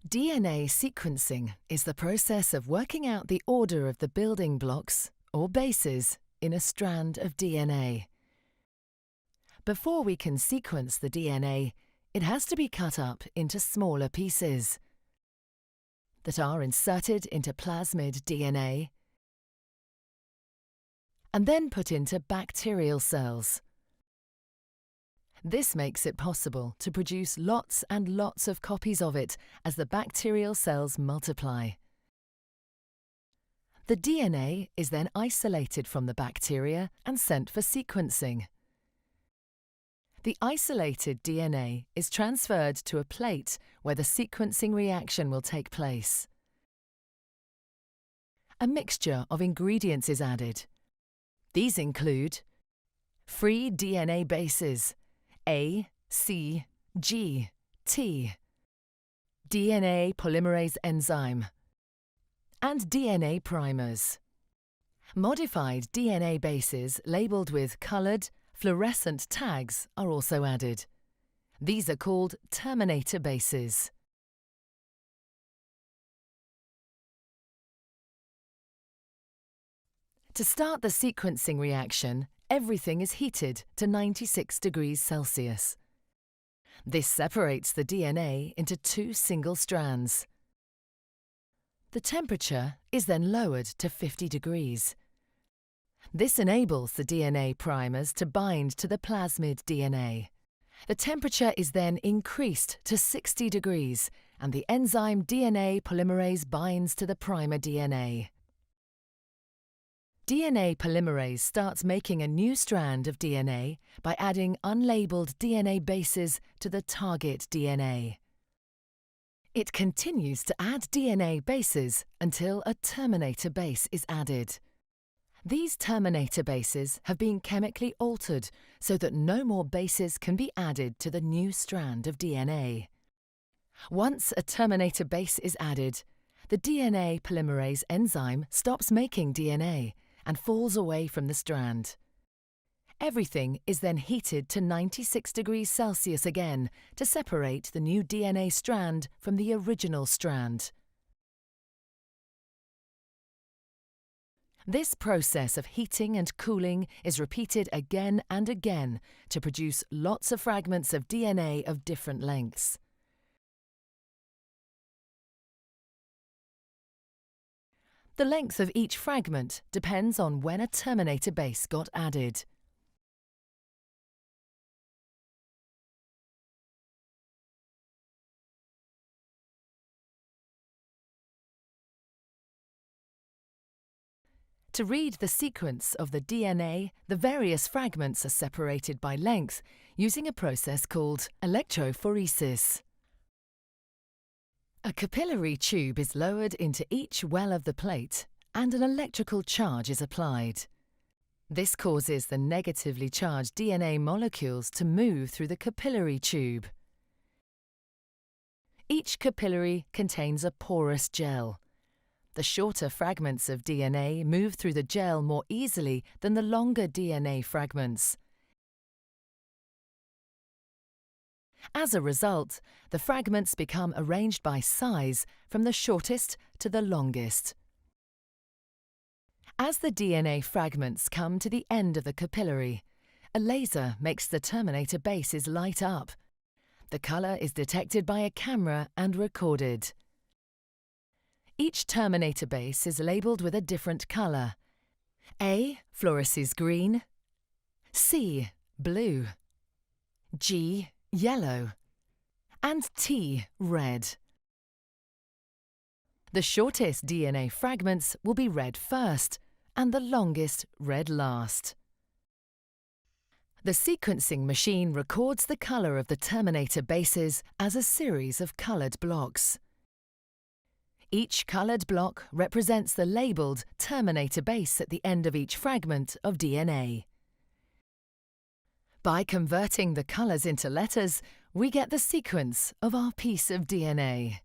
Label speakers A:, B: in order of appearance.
A: DNA sequencing is the process of working out the order of the building blocks, or bases, in a strand of DNA. Before we can sequence the DNA, it has to be cut up into smaller pieces that are inserted into plasmid DNA and then put into bacterial cells. This makes it possible to produce lots and lots of copies of it as the bacterial cells multiply. The DNA is then isolated from the bacteria and sent for sequencing. The isolated DNA is transferred to a plate where the sequencing reaction will take place. A mixture of ingredients is added. These include free DNA bases A, C, G, T, DNA polymerase enzyme, and DNA primers. Modified DNA bases labelled with coloured, fluorescent tags are also added. These are called terminator bases. To start the sequencing reaction, everything is heated to 96 degrees Celsius. This separates the DNA into two single strands. The temperature is then lowered to 50 degrees. This enables the DNA primers to bind to the plasmid DNA. The temperature is then increased to 60 degrees and the enzyme DNA polymerase binds to the primer DNA. DNA polymerase starts making a new strand of DNA by adding unlabeled DNA bases to the target DNA. It continues to add DNA bases until a terminator base is added. These terminator bases have been chemically altered so that no more bases can be added to the new strand of DNA. Once a terminator base is added, the DNA polymerase enzyme stops making DNA and falls away from the strand. Everything is then heated to 96 degrees Celsius again to separate the new DNA strand from the original strand. This process of heating and cooling is repeated again and again to produce lots of fragments of DNA of different lengths. The length of each fragment depends on when a terminator base got added. To read the sequence of the DNA, the various fragments are separated by length using a process called electrophoresis. A capillary tube is lowered into each well of the plate and an electrical charge is applied. This causes the negatively charged DNA molecules to move through the capillary tube. Each capillary contains a porous gel. The shorter fragments of DNA move through the gel more easily than the longer DNA fragments. As a result, the fragments become arranged by size from the shortest to the longest. As the DNA fragments come to the end of the capillary, a laser makes the terminator bases light up. The colour is detected by a camera and recorded. Each terminator base is labelled with a different colour. A fluoresces green, C blue, G yellow, and T red. The shortest DNA fragments will be read first and the longest read last. The sequencing machine records the colour of the terminator bases as a series of coloured blocks. Each coloured block represents the labelled terminator base at the end of each fragment of DNA. By converting the colours into letters, we get the sequence of our piece of DNA.